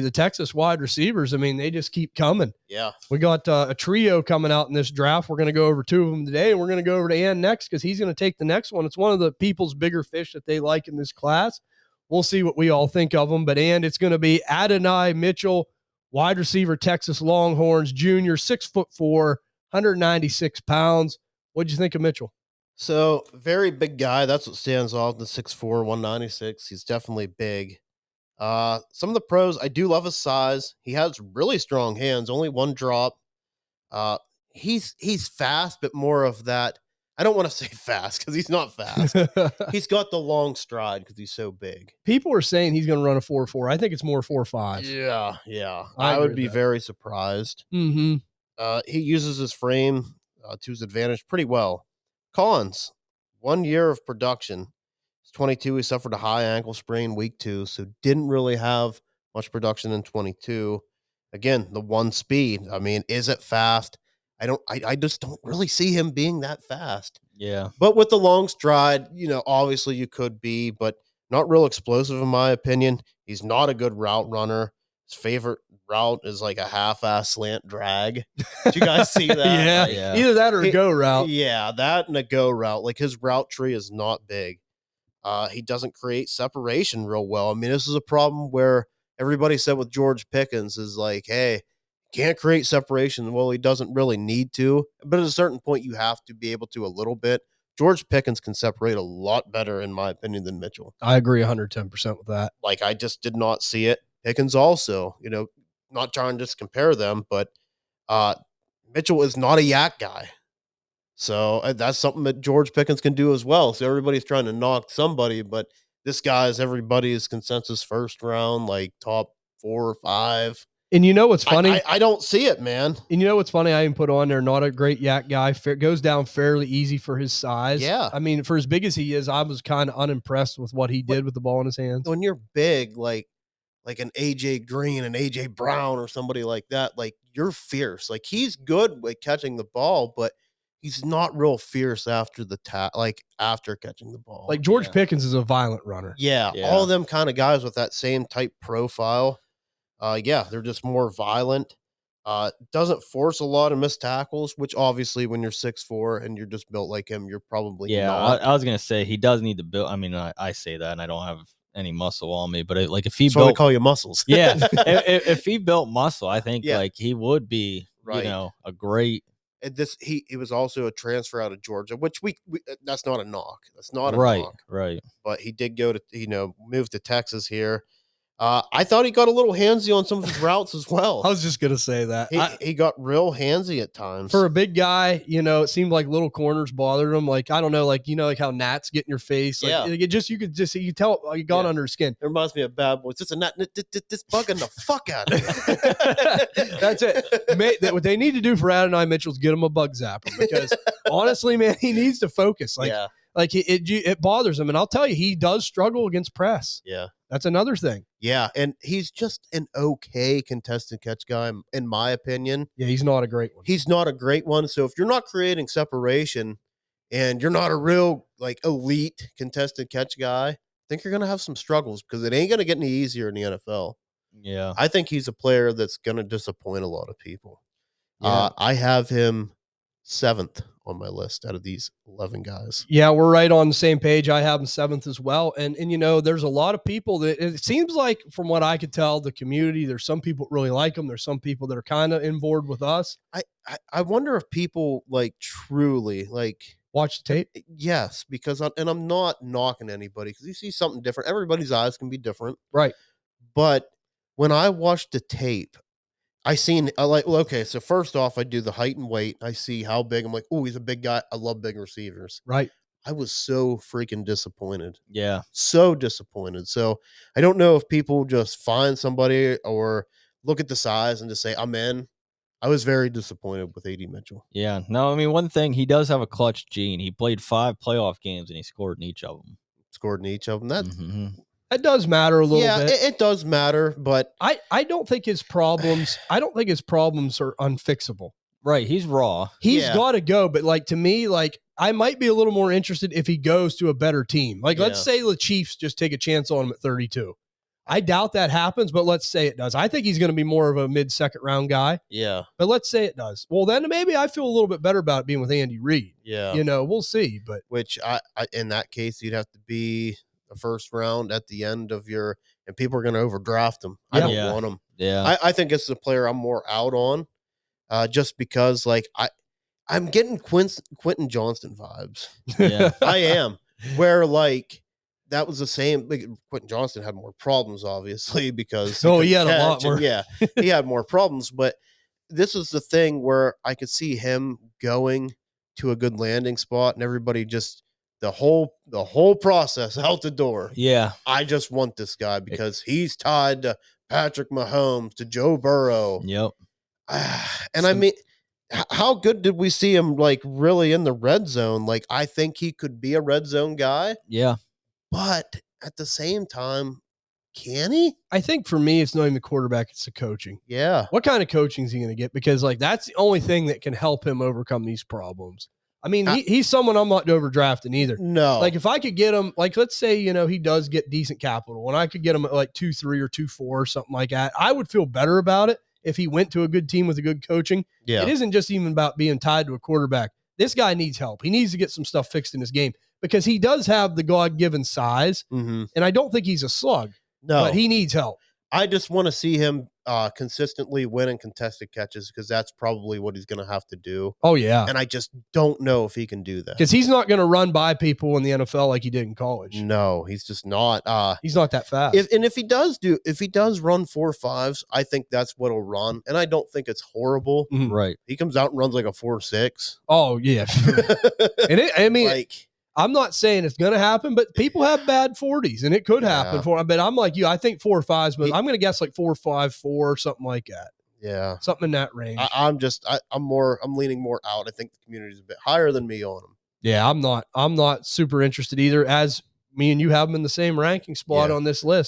The Texas wide receivers, I mean, they just keep coming. Yeah. We got a trio coming out in this draft. We're going to go over 2 of them today, and we're going to go over to Ann next because he's going to take the next one. It's one of the people's bigger fish that they like in this class. We'll see what we all think of them. But, and it's going to be Adonai Mitchell, wide receiver, Texas Longhorns, junior, 6'4", 196 pounds. What'd you think of Mitchell? So, very big guy. That's what stands off, the 6'4", 196. He's definitely big. Some of the pros, I do love his size. He has really strong hands, only one drop. He's fast, but more of that. I don't want to say fast because he's not fast. He's got the long stride because he's so big. People are saying he's going to run a 4.4. I think it's more 4.5. Yeah. I would be very surprised. Mm-hmm. He uses his frame to his advantage pretty well. Cons, 1 year of production. He's 22. He suffered a high ankle sprain week 2, so didn't really have much production in 22. Again, the one speed. I mean, is it fast? I just don't really see him being that fast. Yeah. But with the long stride, obviously you could be, but not real explosive in my opinion. He's not a good route runner. His favorite route is like a half-ass slant drag. Did you guys see that? Yeah. Either that or a go route. Yeah, that and a go route. Like his route tree is not big. He doesn't create separation real well. I mean, this is a problem where everybody said with George Pickens is like, hey, can't create separation. Well, he doesn't really need to, but at a certain point, you have to be able to a little bit. George Pickens can separate a lot better, in my opinion, than Mitchell. I agree 110% with that. Like, I just did not see it. Pickens also, not trying to just compare them, but Mitchell is not a yak guy. So that's something that George Pickens can do as well. So everybody's trying to knock somebody, but this guy is everybody's consensus first round, like top 4 or 5. And you know what's funny? I don't see it, man. And you know what's funny? I even put on there, not a great yak guy. Goes down fairly easy for his size. Yeah. I mean, for as big as he is, I was kind of unimpressed with what he did with the ball in his hands. When you're big, like an AJ Green and AJ Brown or somebody like that, like you're fierce. Like he's good with catching the ball, but he's not real fierce after after catching the ball. Like George Pickens is a violent runner. Yeah. All of them kind of guys with that same type profile. They're just more violent. Doesn't force a lot of missed tackles, which obviously when you're 6'4" and you're just built like him, you're probably not. I was gonna say he does need to build. I mean, I say that, and I don't have any muscle on me, but if he built, we call you muscles. Yeah, if he built muscle, I think like he would be, a great. And he was also a transfer out of Georgia, which we that's not a knock. That's not a knock. Right. But he did go to move to Texas here. I thought he got a little handsy on some of his routes as well. I was just going to say that. He got real handsy at times. For a big guy, it seemed like little corners bothered him. Like, I don't know, like how gnats get in your face. Like, you could tell you got under his skin. It reminds me of Bad Boys. It's a gnat, this bugging the fuck out of me. That's it. What they need to do for Adonai Mitchell is get him a bug zapper because honestly, man, he needs to focus. Like it bothers him. And I'll tell you, he does struggle against press. Yeah. That's another thing. Yeah, and he's just an okay contested catch guy, in my opinion. Yeah, he's not a great one. He's not a great one. So if you're not creating separation and you're not a real elite contested catch guy, I think you're going to have some struggles because it ain't going to get any easier in the NFL. Yeah. I think he's a player that's going to disappoint a lot of people. Yeah. I have him 7th on my list out of these 11 guys. Yeah, we're right on the same page. I have him 7th as well. And there's a lot of people that it seems like from what I could tell, the community, there's some people that really like him. There's some people that are kind of in board with us. I wonder if people truly watch the tape. Yes, because I'm not knocking anybody because you see something different. Everybody's eyes can be different. Right. But when I watched the tape, so first off, I do the height and weight. I see how big. I'm like, oh, he's a big guy. I love big receivers. Right. I was so freaking disappointed. Yeah. So disappointed. So I don't know if people just find somebody or look at the size and just say, I'm in. I was very disappointed with A.D. Mitchell. Yeah. No, I mean, one thing, he does have a clutch gene. He played 5 playoff games and he scored in each of them. That does matter a little bit. Yeah, it does matter, but I don't think his problems are unfixable. Right. He's raw. He's got to go. But to me, I might be a little more interested if he goes to a better team. Let's say the Chiefs just take a chance on him at 32. I doubt that happens, but let's say it does. I think he's going to be more of a mid-second round guy. Yeah. But let's say it does. Well, then maybe I feel a little bit better about being with Andy Reid. Yeah. You know, we'll see. But which I in that case, you'd have to be the first round at the end of your, and people are going to overdraft him. I don't want him. Yeah. I think it's a player I'm more out on, just because like I'm getting Quentin Johnston vibes. Yeah. I am. Where like that was the same. Like, Quentin Johnston had more problems, obviously, because he had a lot more. Yeah, he had more problems. But this is the thing where I could see him going to a good landing spot, and everybody just the whole process out the door. Yeah. I just want this guy because he's tied to Patrick Mahomes, to Joe Burrow. Yep. And I mean, how good did we see him like really in the red zone? Like, I think he could be a red zone guy. Yeah. But at the same time, can he? I think for me, it's not even the quarterback, it's the coaching. Yeah. What kind of coaching is he going to get? Because like that's the only thing that can help him overcome these problems. I mean, he's someone I'm not overdrafting either. No. Like if I could get him, like let's say, you know, he does get decent capital and I could get him at like 2-3 or 2-4 or something like that, I would feel better about it if he went to a good team with a good coaching. Yeah. It isn't just even about being tied to a quarterback. This guy needs help. He needs to get some stuff fixed in his game because he does have the God-given size, and I don't think he's a slug. No. But he needs help. I just want to see him consistently winning contested catches because that's probably what he's going to have to do. Oh, yeah. And I just don't know if he can do that. Because he's not going to run by people in the NFL like he did in college. No, he's just not. He's not that fast. If he does run 4.5s, I think that's what he'll run. And I don't think it's horrible. Mhm. Right. He comes out and runs like a 4.6. Oh, yeah. Sure. And I mean, like, I'm not saying it's going to happen, but people have bad 40s, and it could happen for him. But I'm like you. I think 4 or 5s, but I'm going to guess like 4.54, something like that. Yeah, something in that range. I'm leaning more out. I think the community's a bit higher than me on him. Yeah, I'm not super interested either. As me and you have him in the same ranking spot on this list.